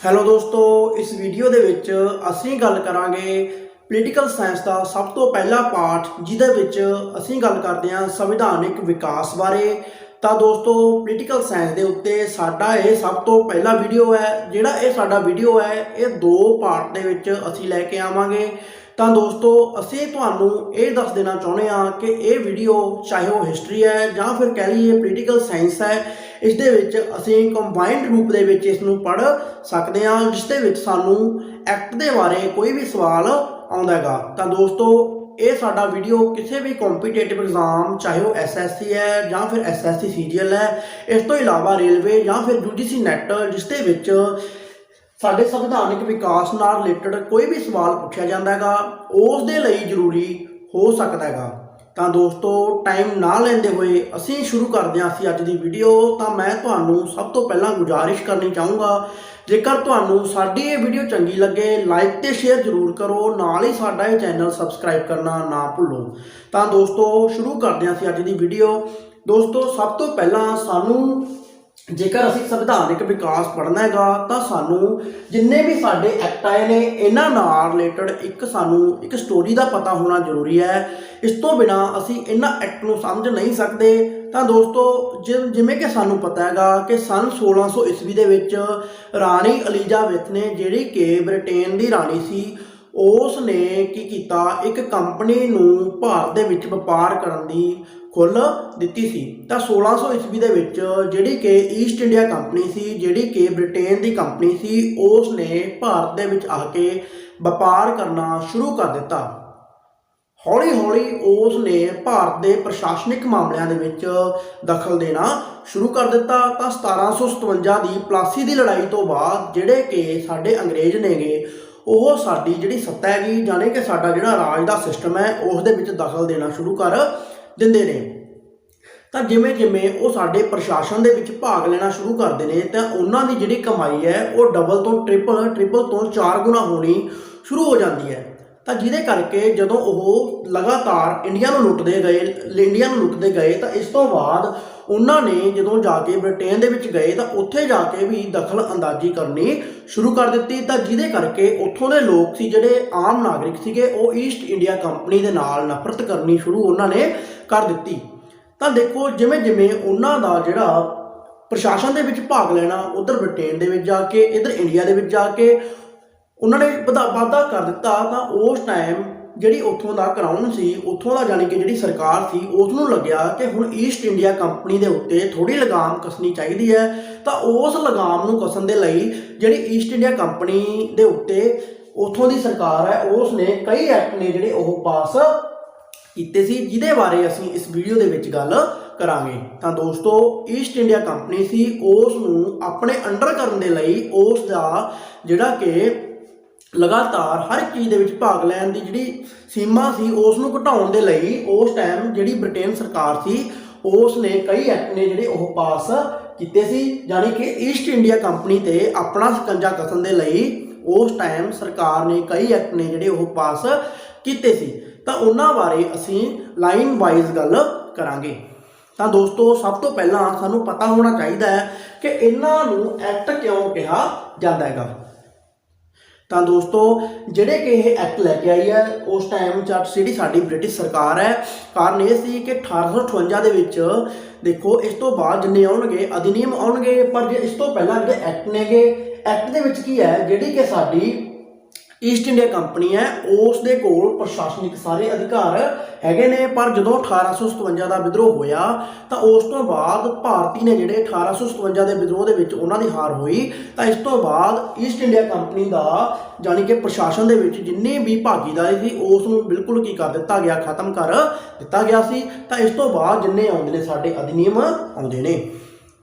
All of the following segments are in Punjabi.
ਹੈਲੋ ਦੋਸਤੋ, ਇਸ ਵੀਡੀਓ ਦੇ ਵਿੱਚ ਅਸੀਂ ਗੱਲ ਕਰਾਂਗੇ ਪੋਲੀਟੀਕਲ ਸਾਇੰਸ ਦਾ ਸਭ ਤੋਂ ਪਹਿਲਾ ਪਾਠ, ਜਿਹਦੇ ਵਿੱਚ ਅਸੀਂ ਗੱਲ ਕਰਦੇ ਹਾਂ ਸੰਵਿਧਾਨਿਕ ਵਿਕਾਸ ਬਾਰੇ। ਤਾਂ ਦੋਸਤੋ, ਪੋਲੀਟੀਕਲ ਸਾਇੰਸ ਦੇ ਉੱਤੇ ਸਾਡਾ ਇਹ ਸਭ ਤੋਂ ਪਹਿਲਾ ਵੀਡੀਓ ਹੈ। ਜਿਹੜਾ ਇਹ ਸਾਡਾ ਵੀਡੀਓ ਹੈ, ਇਹ ਦੋ ਪਾਰਟ ਦੇ ਵਿੱਚ ਅਸੀਂ ਲੈ ਕੇ ਆਵਾਂਗੇ। ਤਾਂ ਦੋਸਤੋ, ਅਸੀਂ ਤੁਹਾਨੂੰ ਇਹ ਦੱਸ ਦੇਣਾ ਚਾਹੁੰਦੇ ਹਾਂ ਕਿ ਇਹ ਵੀਡੀਓ ਚਾਹੇ ਉਹ ਹਿਸਟਰੀ ਹੈ ਜਾਂ ਫਿਰ ਕਹਿ ਲਈਏ ਪੋਲੀਟੀਕਲ ਸਾਇੰਸ ਹੈ, ਇਸ ਦੇ ਵਿੱਚ ਅਸੀਂ ਕੰਬਾਈਨਡ ਰੂਪ ਦੇ ਵਿੱਚ ਇਸ ਨੂੰ ਪੜ੍ਹ ਸਕਦੇ ਹਾਂ, ਜਿਸ ਦੇ ਵਿੱਚ ਸਾਨੂੰ ਐਕਟ ਦੇ ਬਾਰੇ ਕੋਈ ਵੀ ਸਵਾਲ ਆਉਂਦਾ ਹੈਗਾ। ਤਾਂ ਦੋਸਤੋ, ਇਹ ਸਾਡਾ ਵੀਡੀਓ ਕਿਸੇ ਵੀ ਕੰਪੀਟੀਟਿਵ ਐਗਜ਼ਾਮ, ਚਾਹੇ ਉਹ SSC ਹੈ ਜਾਂ ਫਿਰ SSC CGL ਹੈ, ਇਸ ਤੋਂ ਇਲਾਵਾ ਰੇਲਵੇ ਜਾਂ ਫਿਰ UGC ਨੈਟ, ਜਿਸ ਦੇ ਵਿੱਚ ਸਾਡੇ ਸੰਵਿਧਾਨਿਕ ਵਿਕਾਸ ਨਾਲ ਰਿਲੇਟਡ ਕੋਈ ਵੀ ਸਵਾਲ ਪੁੱਛਿਆ ਜਾਂਦਾ ਹੈਗਾ, ਉਸ ਦੇ ਲਈ ਜ਼ਰੂਰੀ ਹੋ ਸਕਦਾ ਹੈਗਾ। ਤਾਂ ਦੋਸਤੋ, ਟਾਈਮ ਨਾ ਲੈਂਦੇ ਹੋਏ ਅਸੀਂ ਸ਼ੁਰੂ ਕਰਦੇ ਹਾਂ ਅਸੀਂ ਅੱਜ ਦੀ ਵੀਡੀਓ। ਤਾਂ ਮੈਂ ਤੁਹਾਨੂੰ ਸਭ ਤੋਂ ਪਹਿਲਾਂ ਗੁਜ਼ਾਰਿਸ਼ ਕਰਨੀ ਚਾਹੂੰਗਾ, ਜੇਕਰ ਤੁਹਾਨੂੰ ਸਾਡੀ ਇਹ ਵੀਡੀਓ ਚੰਗੀ ਲੱਗੇ, ਲਾਈਕ ਤੇ ਸ਼ੇਅਰ ਜ਼ਰੂਰ ਕਰੋ, ਨਾਲ ਹੀ ਸਾਡਾ ਇਹ ਚੈਨਲ ਸਬਸਕ੍ਰਾਈਬ ਕਰਨਾ ਨਾ ਭੁੱਲੋ। ਤਾਂ ਦੋਸਤੋ, ਸ਼ੁਰੂ ਕਰਦੇ ਹਾਂ ਅਸੀਂ ਅੱਜ ਦੀ ਵੀਡੀਓ। ਦੋਸਤੋ, ਸਭ ਤੋਂ ਪਹਿਲਾਂ ਸਾਨੂੰ ਜੇਕਰ ਅਸੀਂ ਸੰਵਿਧਾਨਿਕ ਵਿਕਾਸ ਪੜ੍ਹਨਾ ਹੈਗਾ, ਤਾਂ ਸਾਨੂੰ ਜਿੰਨੇ ਵੀ ਸਾਡੇ ਐਕਟ ਆਏ ਨੇ, ਇਹਨਾਂ ਨਾਲ ਰਿਲੇਟਡ ਸਾਨੂੰ ਇੱਕ ਸਟੋਰੀ ਦਾ ਪਤਾ ਹੋਣਾ ਜ਼ਰੂਰੀ ਹੈ। ਇਸ ਤੋਂ ਬਿਨਾਂ ਅਸੀਂ ਇਹਨਾਂ ਐਕਟ ਨੂੰ ਸਮਝ ਨਹੀਂ ਸਕਦੇ। ਤਾਂ ਦੋਸਤੋ, ਜਿਵੇਂ ਕਿ ਸਾਨੂੰ ਪਤਾ ਹੈਗਾ ਕਿ ਸਨ 1600 ਈਸਵੀ ਦੇ ਵਿੱਚ ਰਾਣੀ ਐਲਿਜ਼ਾਬੈਥ ਨੇ, ਜਿਹੜੀ ਕਿ ਬ੍ਰਿਟੇਨ ਦੀ ਰਾਣੀ ਸੀ, ਉਸ ਨੇ ਕੀ ਕੀਤਾ, ਇੱਕ ਕੰਪਨੀ ਨੂੰ ਭਾਰਤ ਦੇ ਵਿੱਚ ਵਪਾਰ ਕਰਨ ਦੀ ਖੁੱਲ੍ਹ ਦਿੱਤੀ ਸੀ। ਤਾਂ 1600 ਈਸਵੀ ਦੇ ਵਿੱਚ ਜਿਹੜੀ ਕਿ ਈਸਟ ਇੰਡੀਆ ਕੰਪਨੀ ਸੀ, ਜਿਹੜੀ ਕਿ ਬ੍ਰਿਟੇਨ ਦੀ ਕੰਪਨੀ ਸੀ, ਉਸ ਨੇ ਭਾਰਤ ਦੇ ਵਿੱਚ ਆ ਕੇ ਵਪਾਰ ਕਰਨਾ ਸ਼ੁਰੂ ਕਰ ਦਿੱਤਾ। ਹੌਲੀ ਹੌਲੀ ਉਸ ਨੇ ਭਾਰਤ ਦੇ ਪ੍ਰਸ਼ਾਸਨਿਕ ਮਾਮਲਿਆਂ ਦੇ ਵਿੱਚ ਦਖਲ ਦੇਣਾ ਸ਼ੁਰੂ ਕਰ ਦਿੱਤਾ। ਤਾਂ 1757 ਦੀ ਪਲਾਸੀ ਦੀ ਲੜਾਈ ਤੋਂ ਬਾਅਦ ਜਿਹੜੇ ਕਿ ਸਾਡੇ ਅੰਗਰੇਜ਼ ਨੇਗੇ, ਉਹ ਸਾਡੀ ਜਿਹੜੀ ਸੱਤਾ ਹੈਗੀ, ਜਾਣੀ ਕਿ ਸਾਡਾ ਜਿਹੜਾ ਰਾਜ ਦਾ ਸਿਸਟਮ ਹੈ, ਉਸ ਦੇ ਵਿੱਚ ਦਖਲ ਦੇਣਾ ਸ਼ੁਰੂ ਕਰ ਦਿੰਦੇ ਨੇ। ਤਾਂ ਜਿਵੇਂ ਜਿਵੇਂ ਉਹ ਸਾਡੇ ਪ੍ਰਸ਼ਾਸਨ ਦੇ ਵਿੱਚ ਭਾਗ ਲੈਣਾ ਸ਼ੁਰੂ ਕਰਦੇ ਨੇ, ਤਾਂ ਉਹਨਾਂ ਦੀ ਜਿਹੜੀ ਕਮਾਈ ਹੈ ਉਹ ਡਬਲ ਤੋਂ ਟ੍ਰਿਪਲ ਤੋਂ 4 ਗੁਣਾ ਹੋਣੀ ਸ਼ੁਰੂ ਹੋ ਜਾਂਦੀ ਹੈ। ਤਾਂ ਜਿਹਦੇ ਕਰਕੇ ਜਦੋਂ ਉਹ ਲਗਾਤਾਰ ਇੰਡੀਆ ਨੂੰ ਲੁੱਟਦੇ ਗਏ, ਤਾਂ ਇਸ ਤੋਂ ਬਾਅਦ ਉਹਨਾਂ ਨੇ ਜਦੋਂ ਜਾ ਕੇ ਬ੍ਰਿਟੇਨ ਦੇ ਵਿੱਚ ਗਏ, ਤਾਂ ਉੱਥੇ ਜਾ ਕੇ ਵੀ ਦਖਲ ਅੰਦਾਜ਼ੀ ਕਰਨੀ ਸ਼ੁਰੂ ਕਰ ਦਿੱਤੀ। ਤਾਂ ਜਿਹਦੇ ਕਰਕੇ ਉੱਥੋਂ ਦੇ ਲੋਕ ਸੀ, ਜਿਹੜੇ ਆਮ ਨਾਗਰਿਕ ਸੀਗੇ, ਉਹ ਈਸਟ ਇੰਡੀਆ ਕੰਪਨੀ ਦੇ ਨਾਲ ਨਫ਼ਰਤ ਕਰਨੀ ਸ਼ੁਰੂ ਉਹਨਾਂ ਨੇ ਕਰ ਦਿੱਤੀ। ਤਾਂ ਦੇਖੋ, ਜਿਵੇਂ ਜਿਵੇਂ ਉਹਨਾਂ ਦਾ ਜਿਹੜਾ ਪ੍ਰਸ਼ਾਸਨ ਦੇ ਵਿੱਚ ਭਾਗ ਲੈਣਾ, ਉੱਧਰ ਬ੍ਰਿਟੇਨ ਦੇ ਵਿੱਚ ਜਾ ਕੇ, ਇੱਧਰ ਇੰਡੀਆ ਦੇ ਵਿੱਚ ਜਾ ਕੇ ਉਹਨਾਂ ਨੇ ਵਾਧਾ ਕਰ ਦਿੱਤਾ। ਤਾਂ ਉਸ ਟਾਈਮ ਜਿਹੜੀ ਉੱਥੋਂ ਦਾ ਕਰਾਊਨ ਸੀ, ਉੱਥੋਂ ਦਾ ਜਾਣੀ ਕਿ ਜਿਹੜੀ ਸਰਕਾਰ ਸੀ, ਉਸ ਨੂੰ ਲੱਗਿਆ ਕਿ ਹੁਣ ਈਸਟ ਇੰਡੀਆ ਕੰਪਨੀ ਦੇ ਉੱਤੇ ਥੋੜ੍ਹੀ ਲਗਾਮ ਕੱਸਣੀ ਚਾਹੀਦੀ ਹੈ। ਤਾਂ ਉਸ ਲਗਾਮ ਨੂੰ ਕੱਸਣ ਦੇ ਲਈ ਜਿਹੜੀ ਈਸਟ ਇੰਡੀਆ ਕੰਪਨੀ ਦੇ ਉੱਤੇ ਉੱਥੋਂ ਦੀ ਸਰਕਾਰ ਹੈ, ਉਸ ਨੇ ਕਈ ਐਕਟ ਨੇ ਜਿਹੜੇ ਉਹ ਪਾਸ ਕੀਤੇ ਸੀ, ਜਿਹਦੇ ਬਾਰੇ ਅਸੀਂ ਇਸ ਵੀਡੀਓ ਦੇ ਵਿੱਚ ਗੱਲ ਕਰਾਂਗੇ। ਤਾਂ ਦੋਸਤੋ, ਈਸਟ ਇੰਡੀਆ ਕੰਪਨੀ ਸੀ, ਉਸ ਨੂੰ ਆਪਣੇ ਅੰਡਰ ਕਰਨ ਦੇ ਲਈ, ਉਸ ਦਾ ਜਿਹੜਾ ਕਿ ਲਗਾਤਾਰ ਹਰ ਇੱਕ ਚੀਜ਼ ਦੇ ਵਿੱਚ ਭਾਗ ਲੈਣ ਦੀ ਜਿਹੜੀ ਸੀਮਾ ਸੀ, ਉਸ ਨੂੰ ਘਟਾਉਣ ਦੇ ਲਈ ਉਸ ਟਾਈਮ ਜਿਹੜੀ ਬ੍ਰਿਟੇਨ ਸਰਕਾਰ ਸੀ, ਉਸ ਨੇ ਕਈ ਐਕਟ ਨੇ ਜਿਹੜੇ ਉਹ ਪਾਸ ਕੀਤੇ ਸੀ। ਜਾਣੀ ਕਿ ਈਸਟ ਇੰਡੀਆ ਕੰਪਨੀ ਤੇ ਆਪਣਾ ਸਕੰਜਾ ਕੱਸਣ ਦੇ ਲਈ ਉਸ ਟਾਈਮ ਸਰਕਾਰ ਨੇ ਕਈ ਐਕਟ ਨੇ ਜਿਹੜੇ ਉਹ ਪਾਸ ਕੀਤੇ ਸੀ। ਤਾਂ ਉਹਨਾਂ ਬਾਰੇ ਅਸੀਂ ਲਾਈਨ ਵਾਈਜ਼ ਗੱਲ ਕਰਾਂਗੇ। ਤਾਂ ਦੋਸਤੋ, ਸਭ ਤੋਂ ਪਹਿਲਾਂ ਸਾਨੂੰ ਪਤਾ ਹੋਣਾ ਚਾਹੀਦਾ ਹੈ ਕਿ ਇਹਨਾਂ ਨੂੰ ਐਕਟ ਕਿਉਂ ਕਿਹਾ ਜਾਂਦਾ ਹੈਗਾ। ਤਾਂ ਦੋਸਤੋ, ਜਿਹੜੇ ਕਿ ਇਹ ਐਕਟ ਲੈ ਕੇ ਆਈ ਹੈ ਉਸ ਟਾਈਮ ਜਿਹੜੀ ਸਾਡੀ ਬ੍ਰਿਟਿਸ਼ ਸਰਕਾਰ ਹੈ, ਕਾਰਨ ਇਹ ਸੀ ਕਿ 1858 ਦੇ ਵਿੱਚ ਦੇਖੋ, ਇਸ ਤੋਂ ਬਾਅਦ ਜਿੰਨੇ ਆਉਣਗੇ ਅਧਿਨਿਯਮ ਆਉਣਗੇ, ਪਰ ਜੇ ਇਸ ਤੋਂ ਪਹਿਲਾਂ ਜਿਹੜੇ ਐਕਟ ਨੇਗੇ, ਐਕਟ ਦੇ ਵਿੱਚ ਕੀ ਹੈ, ਜਿਹੜੀ ਕਿ ਸਾਡੀ ਈਸਟ ਇੰਡੀਆ ਕੰਪਨੀ ਹੈ, ਉਸ ਦੇ ਕੋਲ ਪ੍ਰਸ਼ਾਸਨਿਕ ਸਾਰੇ ਅਧਿਕਾਰ ਹੈਗੇ ਨੇ। ਪਰ ਜਦੋਂ 1857 ਦਾ ਵਿਦਰੋਹ ਹੋਇਆ, ਤਾਂ ਉਸ ਤੋਂ ਬਾਅਦ ਭਾਰਤੀ ਨੇ ਜਿਹੜੇ 1857 ਦੇ ਵਿਦਰੋਹ ਦੇ ਵਿੱਚ ਉਹਨਾਂ ਦੀ ਹਾਰ ਹੋਈ, ਤਾਂ ਇਸ ਤੋਂ ਬਾਅਦ ਈਸਟ ਇੰਡੀਆ ਕੰਪਨੀ ਦਾ ਜਾਣੀ ਕਿ ਪ੍ਰਸ਼ਾਸਨ ਦੇ ਵਿੱਚ ਜਿੰਨੀ ਵੀ ਭਾਗੀਦਾਰੀ ਸੀ, ਉਸ ਨੂੰ ਬਿਲਕੁਲ ਕੀ ਕਰ ਦਿੱਤਾ ਗਿਆ, ਖਤਮ ਕਰ ਦਿੱਤਾ ਗਿਆ ਸੀ। ਤਾਂ ਇਸ ਤੋਂ ਬਾਅਦ ਜਿੰਨੇ ਆਉਂਦੇ ਨੇ ਸਾਡੇ ਅਧਿਨਿਯਮ ਆਉਂਦੇ ਨੇ।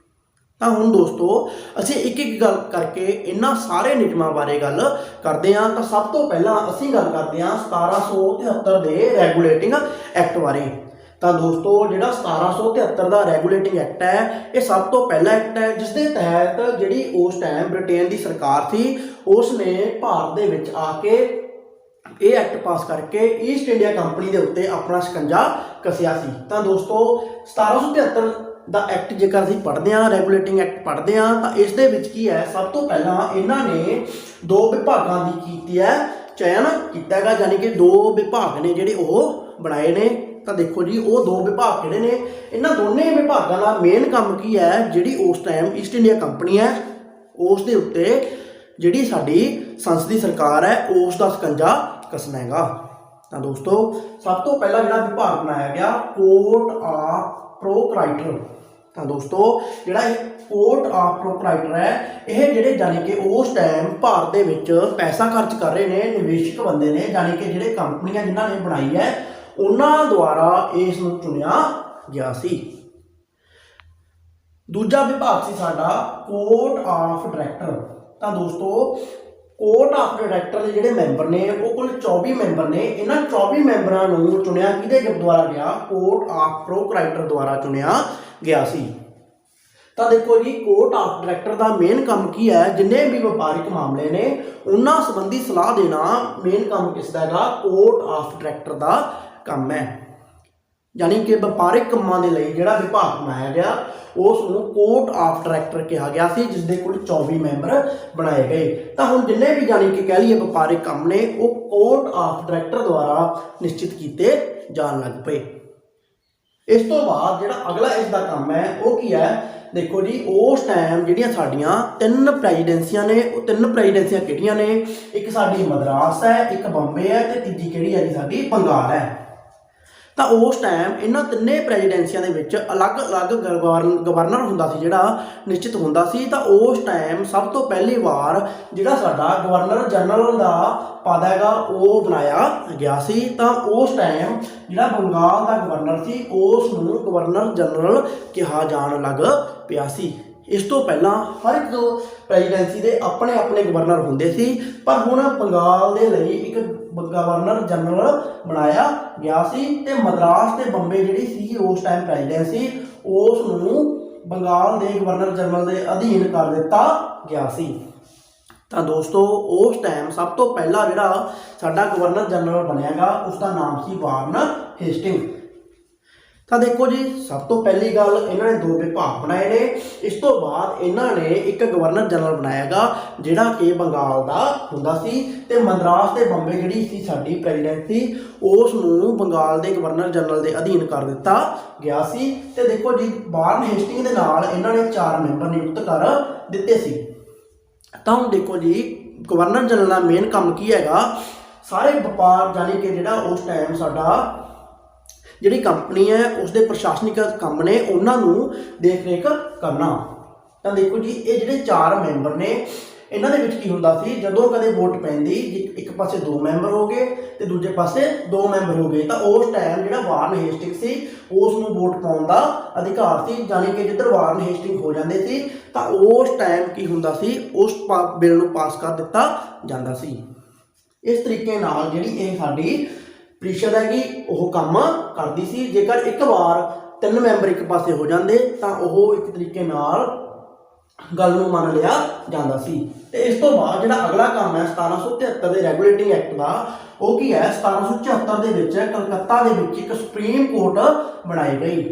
ਤਾਂ ਹੁਣ ਦੋਸਤੋ, ਅਸੀਂ ਇੱਕ ਇੱਕ ਗੱਲ ਕਰਕੇ ਇਹਨਾਂ ਸਾਰੇ ਨਿਯਮਾਂ ਬਾਰੇ ਗੱਲ ਕਰਦੇ ਹਾਂ। ਤਾਂ ਸਭ ਤੋਂ ਪਹਿਲਾਂ ਅਸੀਂ ਗੱਲ ਕਰਦੇ ਹਾਂ 1773 ਦੇ ਰੈਗੂਲੇਟਿੰਗ ਐਕਟ ਬਾਰੇ। ਤਾਂ ਦੋਸਤੋ, ਜਿਹੜਾ 1773 ਦਾ ਰੈਗੂਲੇਟਿੰਗ ਐਕਟ ਹੈ, ਇਹ ਸਭ ਤੋਂ ਪਹਿਲਾ ਐਕਟ ਹੈ, ਜਿਸ ਦੇ ਤਹਿਤ ਜਿਹੜੀ ਉਸ ਟਾਈਮ ਬ੍ਰਿਟੇਨ ਦੀ ਸਰਕਾਰ ਸੀ, ਉਸ ਨੇ ਭਾਰਤ ਦੇ ਵਿੱਚ ਆ ਕੇ ਇਹ ਐਕਟ ਪਾਸ ਕਰਕੇ ਈਸਟ ਇੰਡੀਆ ਕੰਪਨੀ ਦੇ ਉੱਤੇ ਆਪਣਾ ਸ਼ਿਕੰਜਾ ਕੱਸਿਆ ਸੀ। ਤਾਂ ਦੋਸਤੋ, 1773 ਦਾ ਐਕਟ ਜੇਕਰ ਅਸੀਂ ਪੜ੍ਹਦੇ ਹਾਂ, ਰੈਗੂਲੇਟਿੰਗ ਐਕਟ ਪੜ੍ਹਦੇ ਹਾਂ, ਤਾਂ ਇਸ ਦੇ ਵਿੱਚ ਕੀ ਹੈ, ਸਭ ਤੋਂ ਪਹਿਲਾਂ ਇਹਨਾਂ ਨੇ 2 ਵਿਭਾਗਾਂ ਦੀ ਕੀਤੀ ਹੈ ਚयन ਕੀਤਾ ਹੈਗਾ, ਯਾਨੀ ਕਿ 2 ਵਿਭਾਗ ਨੇ ਜਿਹੜੇ ਉਹ ਬਣਾਏ ਨੇ। ਤਾਂ ਦੇਖੋ ਜੀ ਉਹ 2 ਵਿਭਾਗ ਕਿਹੜੇ ਨੇ, ਇਹਨਾਂ ਦੋਨੇ ਵਿਭਾਗਾਂ ਦਾ ਮੇਨ ਕੰਮ ਕੀ ਹੈ, ਜਿਹੜੀ ਉਸ ਟਾਈਮ ਈਸਟ ਇੰਡੀਆ ਕੰਪਨੀ ਹੈ ਉਸ ਦੇ ਉੱਤੇ ਜਿਹੜੀ ਸਾਡੀ ਸੰਸਦੀ ਸਰਕਾਰ ਹੈ ਉਸ ਦਾ ਸਕੰਜਾ ਕੱਸਣਾ ਹੈਗਾ। ਤਾਂ ਦੋਸਤੋ ਸਭ ਤੋਂ ਪਹਿਲਾਂ ਜਿਹੜਾ ਵਿਭਾਗ ਬਣਾਇਆ ਗਿਆ ਕੋਰਟ ਆਫ ਪ੍ਰੋਪਰਾਈਟਰ। ਤਾਂ ਦੋਸਤੋ ਜਿਹੜਾ ਇਹ ਕੋਰਟ ਆਫ ਪ੍ਰੋਪਰਾਈਟਰ ਹੈ, ਇਹ ਜਿਹੜੇ ਯਾਨੀ ਕਿ ਉਸ ਟਾਈਮ ਭਾਰਤ ਦੇ ਵਿੱਚ ਪੈਸਾ ਖਰਚ ਕਰ ਰਹੇ ਨੇ ਨਿਵੇਸ਼ਕ ਬੰਦੇ ਨੇ, ਯਾਨੀ ਕਿ ਜਿਹੜੇ ਕੰਪਨੀਆਂ ਜਿਨ੍ਹਾਂ ਨੇ ਬਣਾਈ ਹੈ ਉਹਨਾਂ ਦੁਆਰਾ ਇਸ ਨੂੰ ਚੁਣਿਆ ਗਿਆ ਸੀ। ਦੂਜਾ ਵਿਭਾਗ ਸੀ ਸਾਡਾ ਕੋਰਟ ਆਫ ਡਾਇਰੈਕਟਰ। ਤਾਂ ਦੋਸਤੋ ਕੋਰਟ ਆਫ ਡਾਇਰੈਕਟਰ ਦੇ ਜਿਹੜੇ ਮੈਂਬਰ ਨੇ ਉਹ ਕੁੱਲ 24 ਮੈਂਬਰ ਨੇ। ਇਹਨਾਂ 24 ਮੈਂਬਰਾਂ ਨੂੰ ਚੁਣਿਆ ਕਿਹਦੇ ਦੁਆਰਾ ਗਿਆ, ਕੋਰਟ ਆਫ ਪ੍ਰੋਪਰਾਈਟਰ ਦੁਆਰਾ ਚੁਣਿਆ ਗਿਆ ਸੀ। ਤਾਂ ਦੇਖੋ ਜੀ court of director the main ਕੰਮ ਕੀ ਹੈ, ਜਿੰਨੇ ਵੀ ਵਪਾਰਿਕ ਮਾਮਲੇ ਨੇ ਉਹਨਾਂ ਸੰਬੰਧੀ ਸਲਾਹ ਦੇਣਾ ਮੇਨ ਕੰਮ ਕਿਸ ਦਾ ਹੈਗਾ, ਕੋਰਟ ਆਫ ਡਾਇਰੈਕਟਰ ਦਾ ਕੰਮ ਹੈ। ਯਾਨੀ ਕਿ ਵਪਾਰਿਕ ਕੰਮਾਂ ਦੇ ਲਈ ਜਿਹੜਾ ਵਿਭਾਗ ਬਣਾਇਆ ਗਿਆ ਉਸ ਨੂੰ ਕੋਰਟ ਆਫ ਡਾਇਰੈਕਟਰ ਕਿਹਾ ਗਿਆ ਸੀ, ਜਿਸ ਦੇ ਕੁੱਲ 24 ਮੈਂਬਰ ਬਣਾਏ ਗਏ। ਤਾਂ ਹੁਣ ਜਿੰਨੇ ਵੀ ਯਾਨੀ ਕਿ ਕਹਿ ਲਈਏ ਵਪਾਰਿਕ ਕੰਮ ਨੇ ਉਹ ਕੋਰਟ ਆਫ ਡਾਇਰੈਕਟਰ ਦੁਆਰਾ ਨਿਸ਼ਚਿਤ ਕੀਤੇ ਜਾਣ ਲੱਗ ਪਏ। ਇਸ ਤੋਂ ਬਾਅਦ ਜਿਹੜਾ ਅਗਲਾ ਇਸ ਦਾ ਕੰਮ ਹੈ ਉਹ ਕੀ ਹੈ, ਦੇਖੋ ਜੀ ਉਸ ਟਾਈਮ ਜਿਹੜੀਆਂ ਸਾਡੀਆਂ 3 ਪ੍ਰੈਜ਼ੀਡੈਂਸੀਆਂ ਨੇ, ਉਹ 3 ਪ੍ਰੈਜ਼ੀਡੈਂਸੀਆਂ ਕਿਹੜੀਆਂ ਨੇ, ਇੱਕ ਸਾਡੀ ਮਦਰਾਸ ਹੈ, ਇੱਕ ਬੰਬੇ ਹੈ ਤੇ ਤੀਜੀ ਕਿਹੜੀ ਹੈ ਜੀ, ਸਾਡੀ ਬੰਗਾਲ ਹੈ। ਤਾਂ ਉਸ ਟਾਈਮ ਇਹਨਾਂ ਤਿੰਨੇ ਪ੍ਰੈਜ਼ੀਡੈਂਸੀਆਂ ਦੇ ਵਿੱਚ ਅਲੱਗ-ਅਲੱਗ ਗਵਰਨਰ ਹੁੰਦਾ ਸੀ ਜਿਹੜਾ ਨਿਸ਼ਚਿਤ ਹੁੰਦਾ ਸੀ। ਤਾਂ ਉਸ ਟਾਈਮ ਸਭ ਤੋਂ ਪਹਿਲੀ ਵਾਰ ਜਿਹੜਾ ਸਾਡਾ ਗਵਰਨਰ ਜਨਰਲ ਦਾ ਪਦ ਹੈਗਾ ਉਹ ਬਣਾਇਆ ਗਿਆ ਸੀ। ਤਾਂ ਉਸ ਟਾਈਮ ਜਿਹੜਾ ਬੰਗਾਲ ਦਾ ਗਵਰਨਰ ਸੀ ਉਸ ਨੂੰ ਗਵਰਨਰ ਜਨਰਲ ਕਿਹਾ ਜਾਣ ਲੱਗ ਪਿਆ ਸੀ। ਇਸ ਤੋਂ ਪਹਿਲਾਂ ਹਰ ਇੱਕ ਪ੍ਰੈਜ਼ੀਡੈਂਸੀ ਦੇ ਆਪਣੇ ਆਪਣੇ ਗਵਰਨਰ ਹੁੰਦੇ ਸੀ, ਪਰ ਹੁਣ ਬੰਗਾਲ ਦੇ ਲਈ ਇੱਕ ਗਵਰਨਰ ਜਨਰਲ ਬਣਾਇਆ ਗਿਆ ਸੀ। ਤੇ ਮਦਰਾਸ ਤੇ ਬੰਬੇ ਜਿਹੜੀ ਸੀ ਉਸ ਟਾਈਮ ਪ੍ਰੈਜ਼ੀਡੈਂਸੀ ਉਸ ਨੂੰ ਬੰਗਾਲ ਦੇ ਗਵਰਨਰ ਜਨਰਲ ਦੇ ਅਧੀਨ ਕਰ ਦਿੱਤਾ ਗਿਆ ਸੀ। ਤਾਂ ਦੋਸਤੋ ਉਸ ਟਾਈਮ ਸਭ ਤੋਂ ਪਹਿਲਾਂ ਜਿਹੜਾ ਸਾਡਾ ਗਵਰਨਰ ਜਨਰਲ ਬਣਿਆਗਾ ਉਸ ਦਾ ਨਾਮ ਸੀ ਵਾਰਨ ਹੇਸਟਿੰਗ। ਤਾਂ ਦੇਖੋ ਜੀ ਸਭ ਤੋਂ ਪਹਿਲੀ ਗੱਲ ਇਹਨਾਂ ਨੇ 2 ਵਿਭਾਗ ਬਣਾਏ ਨੇ। ਇਸ ਤੋਂ ਬਾਅਦ ਇਹਨਾਂ ਨੇ ਇੱਕ ਗਵਰਨਰ ਜਨਰਲ ਬਣਾਇਆਗਾ ਜਿਹੜਾ ਕਿ ਬੰਗਾਲ ਦਾ ਹੁੰਦਾ ਸੀ, ਤੇ ਮਦਰਾਸ ਤੇ ਬੰਬੇ ਜਿਹੜੀ ਸੀ ਸਾਡੀ ਪ੍ਰੈਜ਼ੀਡੈਂਸੀ ਉਸ ਨੂੰ ਬੰਗਾਲ ਦੇ ਗਵਰਨਰ ਜਨਰਲ ਦੇ ਅਧੀਨ ਕਰ ਦਿੱਤਾ ਗਿਆ ਸੀ। ਤੇ ਦੇਖੋ ਜੀ ਵਾਰਨ ਹੇਸਟਿੰਗ ਦੇ ਨਾਲ ਇਹਨਾਂ ਨੇ 4 ਮੈਂਬਰ ਨਿਯੁਕਤ ਕਰ ਦਿੱਤੇ ਸੀ। ਤਾਂ ਹੁਣ ਦੇਖੋ ਜੀ ਗਵਰਨਰ ਜਨਰਲ ਦਾ ਮੇਨ ਕੰਮ ਕੀ ਹੈਗਾ, ਸਾਰੇ ਵਪਾਰ ਯਾਨੀ ਕਿ ਜਿਹੜਾ ਉਸ ਟਾਈਮ ਸਾਡਾ ਜਿਹੜੀ ਕੰਪਨੀ ਹੈ ਉਸ ਦੇ ਪ੍ਰਸ਼ਾਸਨਿਕ ਕੰਮ ਨੇ ਉਹਨਾਂ ਨੂੰ ਦੇਖ ਰੇਖ ਕਰਨਾ। ਤਾਂ ਦੇਖੋ ਜੀ ਇਹ ਜਿਹੜੇ 4 ਮੈਂਬਰ ਨੇ ਇਹਨਾਂ ਦੇ ਵਿੱਚ ਕੀ ਹੁੰਦਾ ਸੀ, ਜਦੋਂ ਕਦੇ ਵੋਟ ਪੈਂਦੀ ਇੱਕ ਪਾਸੇ 2 ਮੈਂਬਰ ਹੋ ਗਏ ਤੇ ਦੂਜੇ ਪਾਸੇ 2 ਮੈਂਬਰ ਹੋ ਗਏ, ਤਾਂ ਉਸ ਟਾਈਮ ਜਿਹੜਾ ਵਾਰਨ ਹੇਸਟਿੰਗ ਸੀ ਉਸ ਨੂੰ ਵੋਟ ਪਾਉਣ ਦਾ ਅਧਿਕਾਰ ਸੀ। ਯਾਨੀ ਕਿ ਜਿੱਧਰ ਵਾਰਨ ਹੇਸਟਿੰਗ ਹੋ ਜਾਂਦੇ ਸੀ ਤਾਂ ਉਸ ਟਾਈਮ ਕੀ ਹੁੰਦਾ ਸੀ, ਉਸ ਬਿੱਲ ਨੂੰ ਪਾਸ ਕਰ ਦਿੱਤਾ ਜਾਂਦਾ ਸੀ। ਇਸ ਤਰੀਕੇ ਨਾਲ ਜਿਹੜੀ ਇਹ ਸਾਡੀ ਪ੍ਰੀਸ਼ਦ ਹੈਗੀ ਉਹ ਕੰਮ ਕਰਦੀ ਸੀ। ਜੇਕਰ ਇੱਕ ਵਾਰ 3 ਮੈਂਬਰ ਇੱਕ ਪਾਸੇ ਹੋ ਜਾਂਦੇ ਤਾਂ ਉਹ ਇੱਕ ਤਰੀਕੇ ਨਾਲ ਗੱਲ ਨੂੰ ਮੰਨ ਲਿਆ ਜਾਂਦਾ ਸੀ। ਤੇ ਇਸ ਤੋਂ ਬਾਅਦ ਜਿਹੜਾ ਅਗਲਾ ਕੰਮ ਹੈ 1773 ਦੇ ਰੈਗੂਲੇਟਿੰਗ ਐਕਟ ਦਾ, ਉਹ ਕੀ ਹੈ, 1774 ਦੇ ਵਿੱਚ ਕਲਕੱਤਾ ਦੇ ਵਿੱਚ ਇੱਕ ਸੁਪਰੀਮ ਕੋਰਟ ਬਣਾਈ ਗਈ।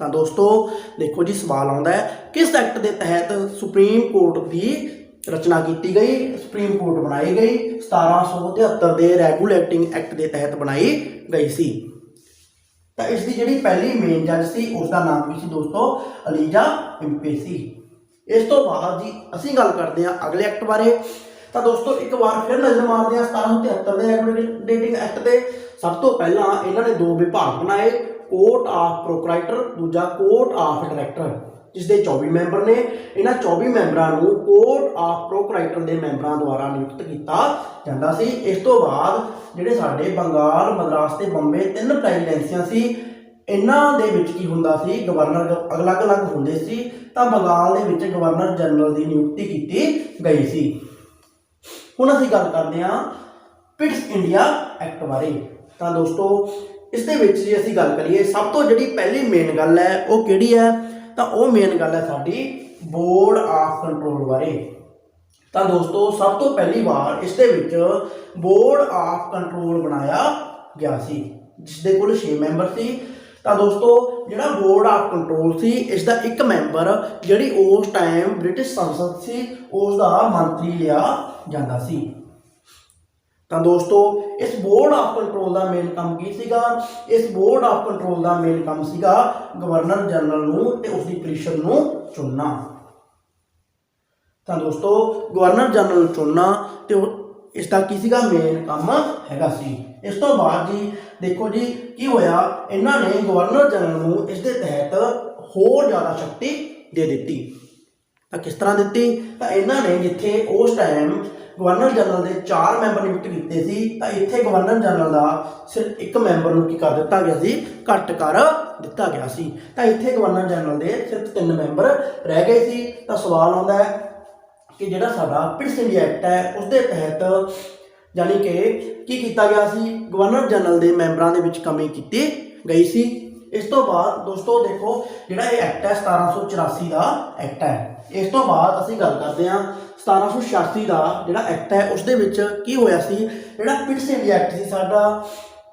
ਤਾਂ ਦੋਸਤੋ ਦੇਖੋ ਜੀ ਸਵਾਲ ਆਉਂਦਾ ਹੈ ਕਿਸ ਐਕਟ ਦੇ ਤਹਿਤ ਸੁਪਰੀਮ ਕੋਰਟ ਦੀ ਰਚਨਾ ਕੀਤੀ ਗਈ, ਸੁਪਰੀਮ ਕੋਰਟ ਬਣਾਈ ਗਈ। 1773 ਦੇ ਰੈਗੂਲੇਟਿੰਗ ਐਕਟ ਦੇ ਤਹਿਤ ਬਣਾਈ ਗਈ ਸੀ। ਤਾਂ ਇਸ ਦੀ ਜਿਹੜੀ ਪਹਿਲੀ ਮੇਨ ਜੱਜ ਸੀ ਉਸ ਦਾ ਨਾਮ ਕੀ ਸੀ ਦੋਸਤੋ, ਅਲੀਜ਼ਾ ਇੰਪੇਸੀ। ਇਸ ਤੋਂ ਬਾਅਦ ਜੀ ਅਸੀਂ ਗੱਲ ਕਰਦੇ ਹਾਂ ਅਗਲੇ ਐਕਟ ਬਾਰੇ। ਤਾਂ ਦੋਸਤੋ ਇੱਕ ਵਾਰ ਫਿਰ ਨਜ਼ਰ ਮਾਰਦੇ ਹਾਂ 1773 ਦੇ ਰੈਗੂਲੇਟਿੰਗ ਐਕਟ ਤੇ। ਸਭ ਤੋਂ ਪਹਿਲਾਂ ਇਹਨਾਂ ਨੇ 2 ਵਿਭਾਗ ਬਣਾਏ, ਕੋਰਟ ਆਫ ਪ੍ਰੋਪਰਾਈਟਰ, ਦੂਜਾ ਕੋਰਟ ਆਫ ਡਾਇਰੈਕਟਰ, ਜਿਸ ਦੇ 24 ਮੈਂਬਰ ਨੇ। ਇਹਨਾਂ 24 ਮੈਂਬਰਾਂ ਨੂੰ ਕੋਰਟ ਆਫ ਪ੍ਰੋਪਰਾਈਟਰ ਦੇ ਮੈਂਬਰਾਂ ਦੁਆਰਾ ਨਿਯੁਕਤ ਕੀਤਾ ਜਾਂਦਾ ਸੀ। ਇਸ ਤੋਂ ਬਾਅਦ ਜਿਹੜੇ ਸਾਡੇ ਬੰਗਾਲ, ਮਦਰਾਸ ਤੇ ਬੰਬੇ 3 ਪ੍ਰੈਜ਼ੀਡੈਂਸੀਆਂ ਸੀ, ਇਹਨਾਂ ਦੇ ਵਿੱਚ ਕੀ ਹੁੰਦਾ ਸੀ, ਗਵਰਨਰ ਅਲੱਗ-ਅਲੱਗ ਹੁੰਦੇ ਸੀ। ਤਾਂ ਬੰਗਾਲ ਦੇ ਵਿੱਚ ਗਵਰਨਰ ਜਨਰਲ ਦੀ ਨਿਯੁਕਤੀ ਕੀਤੀ ਗਈ ਸੀ। ਹੁਣ ਅਸੀਂ ਗੱਲ ਕਰਦੇ ਹਾਂ ਪਿਟਸ ਇੰਡੀਆ ਐਕਟ ਬਾਰੇ। ਤਾਂ ਦੋਸਤੋ ਇਸ ਦੇ ਵਿੱਚ ਜੇ ਅਸੀਂ ਗੱਲ ਕਰੀਏ ਸਭ ਤੋਂ ਜਿਹੜੀ ਪਹਿਲੀ ਮੇਨ ਗੱਲ ਹੈ ਉਹ ਕਿਹੜੀ ਹੈ, ਤਾਂ ਉਹ ਮੇਨ ਗੱਲ ਹੈ ਸਾਡੀ ਬੋਰਡ ਆਫ ਕੰਟਰੋਲ ਬਾਰੇ। ਤਾਂ ਦੋਸਤੋ ਸਭ ਤੋਂ ਪਹਿਲੀ ਵਾਰ ਇਸ ਦੇ ਵਿੱਚ ਬੋਰਡ ਆਫ ਕੰਟਰੋਲ ਬਣਾਇਆ ਗਿਆ ਸੀ, ਜਿਸ ਦੇ ਕੋਲ 6 ਮੈਂਬਰ ਸੀ। ਤਾਂ ਦੋਸਤੋ ਜਿਹੜਾ ਬੋਰਡ ਆਫ ਕੰਟਰੋਲ ਸੀ ਇਸ ਦਾ ਇੱਕ ਮੈਂਬਰ ਜਿਹੜੀ ਉਸ ਟਾਈਮ ਬ੍ਰਿਟਿਸ਼ ਸੰਸਦ ਸੀ ਉਸ ਦਾ ਮੰਤਰੀ ਲਿਆ ਜਾਂਦਾ ਸੀ। ਤਾਂ ਦੋਸਤੋ ਇਸ board of control the main ਕੰਮ ਕੀ ਸੀਗਾ? ਇਸ board of control the main ਕੰਮ ਸੀਗਾ ਗਵਰਨਰ ਜਨਰਲ ਨੂੰ ਤੇ ਉਸ ਦੀ ਪ੍ਰੀਸ਼ਦ ਨੂੰ ਚੁਣਨਾ। ਤਾਂ ਦੋਸਤੋ ਗਵਰਨਰ ਜਨਰਲ ਚੁਣਨਾ ਤੇ ਇਸ ਦਾ ਕੀ ਸੀਗਾ ਮੇਨ ਕੰਮ ਹੈਗਾ ਸੀ। ਇਸ ਤੋਂ ਬਾਅਦ ਜੀ ਦੇਖੋ ਜੀ ਕੀ ਹੋਇਆ, ਇਹਨਾਂ ਨੇ ਗਵਰਨਰ ਜਨਰਲ ਨੂੰ ਇਸ ਦੇ ਤਹਿਤ ਹੋਰ ਜ਼ਿਆਦਾ ਸ਼ਕਤੀ ਦੇ ਦਿੱਤੀ। ਤਾਂ ਕਿਸ ਤਰ੍ਹਾਂ ਦਿੱਤੀ? ਤਾਂ ਇਹਨਾਂ ਨੇ ਜਿੱਥੇ ਉਸ ਟਾਈਮ ਗਵਰਨਰ ਜਨਰਲ ਦੇ 4 ਮੈਂਬਰ ਨਿਯੁਕਤ ਕੀਤੇ ਸੀ ਤਾਂ ਇੱਥੇ ਗਵਰਨਰ ਜਨਰਲ ਦਾ ਸਿਰਫ ਇੱਕ ਮੈਂਬਰ ਨੂੰ ਕੀ ਕਰ ਦਿੱਤਾ ਗਿਆ ਸੀ? ਘੱਟ ਕਰ ਦਿੱਤਾ ਗਿਆ ਸੀ। ਤਾਂ ਇੱਥੇ ਗਵਰਨਰ ਜਨਰਲ ਦੇ ਸਿਰਫ 3 ਮੈਂਬਰ ਰਹਿ ਗਏ ਸੀ। ਤਾਂ ਸਵਾਲ ਆਉਂਦਾ ਹੈ ਕਿ ਜਿਹੜਾ ਸਾਡਾ ਪਿਟਸ ਇੰਡੀਆ ਐਕਟ ਹੈ ਉਸ ਦੇ ਤਹਿਤ ਯਾਨੀ ਕਿ ਕੀ ਕੀਤਾ ਗਿਆ ਸੀ? ਗਵਰਨਰ ਜਨਰਲ ਦੇ ਮੈਂਬਰਾਂ ਦੇ ਵਿੱਚ ਕਮੀ ਕੀਤੀ ਗਈ ਸੀ। ਇਸ ਤੋਂ ਬਾਅਦ ਦੋਸਤੋ ਦੇਖੋ ਜਿਹੜਾ ਇਹ ਐਕਟ ਹੈ 1784 ਦਾ ਐਕਟ ਹੈ। ਇਸ ਤੋਂ ਬਾਅਦ ਅਸੀਂ ਗੱਲ ਕਰਦੇ ਹਾਂ 1786 ਦਾ ਜਿਹੜਾ ਐਕਟ ਹੈ ਉਸ ਦੇ ਵਿੱਚ ਕੀ ਹੋਇਆ ਸੀ? ਜਿਹੜਾ ਪਿਟਸ ਇੰਡੀਆ ਐਕਟ ਸੀ ਸਾਡਾ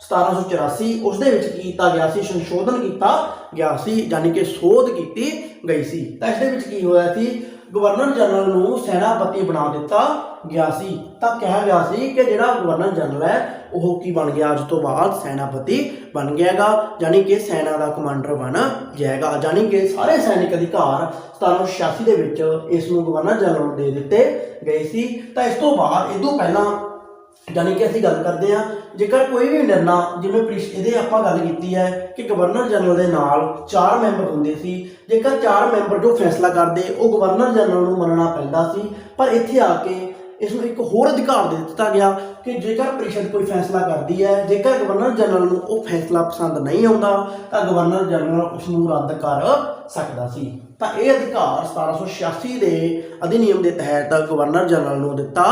1784 ਉਸ ਦੇ ਵਿੱਚ ਕੀ ਕੀਤਾ ਗਿਆ ਸੀ? ਸੰਸ਼ੋਧਨ ਕੀਤਾ ਗਿਆ ਸੀ ਯਾਨੀ ਕਿ ਸੋਧ ਕੀਤੀ ਗਈ ਸੀ। ਤਾਂ ਇਸ ਦੇ ਵਿੱਚ ਕੀ ਹੋਇਆ ਸੀ? ਗਵਰਨਰ ਜਨਰਲ ਨੂੰ ਸੈਨਾਪਤੀ ਬਣਾ ਦਿੱਤਾ ਗਿਆ ਸੀ। ਤਾਂ ਕਿਹਾ ਗਿਆ ਸੀ ਕਿ ਜਿਹੜਾ ਗਵਰਨਰ ਜਨਰਲ ਹੈ ਉਹ ਕੀ ਬਣ ਗਿਆ? ਅੱਜ ਤੋਂ ਬਾਅਦ ਸੈਨਾਪਤੀ ਬਣ ਗਿਆਗਾ ਯਾਨੀ ਕਿ ਸੈਨਾ ਦਾ ਕਮਾਂਡਰ ਬਣ ਜਾਏਗਾ। ਯਾਨੀ ਕਿ ਸਾਰੇ ਸੈਨਿਕ ਅਧਿਕਾਰ 1786 ਦੇ ਵਿੱਚ ਇਸ ਨੂੰ ਗਵਰਨਰ ਜਨਰਲ ਨੂੰ ਦੇ ਦਿੱਤੇ ਗਏ ਸੀ। ਤਾਂ ਇਸ ਤੋਂ ਬਾਅਦ ਇਹ ਤੋਂ ਪਹਿਲਾਂ ਯਾਨੀ ਕਿ ਅਸੀਂ ਗੱਲ ਕਰਦੇ ਹਾਂ ਜੇਕਰ ਕੋਈ ਵੀ ਨਿਰਣਾ ਜਿਵੇਂ ਇਹਦੇ ਆਪਾਂ ਗੱਲ ਕੀਤੀ ਹੈ ਕਿ ਗਵਰਨਰ ਜਨਰਲ ਦੇ ਨਾਲ 4 ਮੈਂਬਰ ਹੁੰਦੇ ਸੀ। ਜੇਕਰ 4 ਮੈਂਬਰ ਜੋ ਫੈਸਲਾ ਕਰਦੇ ਉਹ ਗਵਰਨਰ ਜਨਰਲ ਨੂੰ ਮੰਨਣਾ ਪੈਂਦਾ ਸੀ। ਪਰ ਇੱਥੇ ਆ ਕੇ ਇਸ ਨੂੰ ਇੱਕ ਹੋਰ ਅਧਿਕਾਰ ਦੇ ਦਿੱਤਾ ਗਿਆ ਕਿ ਜੇਕਰ ਪ੍ਰੀਸ਼ਦ ਕੋਈ ਫੈਸਲਾ ਕਰਦੀ ਹੈ, ਜੇਕਰ ਗਵਰਨਰ ਜਨਰਲ ਨੂੰ ਉਹ ਫੈਸਲਾ ਪਸੰਦ ਨਹੀਂ ਆਉਂਦਾ ਤਾਂ ਗਵਰਨਰ ਜਨਰਲ ਉਸ ਨੂੰ ਰੱਦ ਕਰ ਸਕਦਾ ਸੀ। ਤਾਂ ਇਹ ਅਧਿਕਾਰ 1786 ਦੇ ਅਧਿਨਿਯਮ ਦੇ ਤਹਿਤ ਗਵਰਨਰ ਜਨਰਲ ਨੂੰ ਦਿੱਤਾ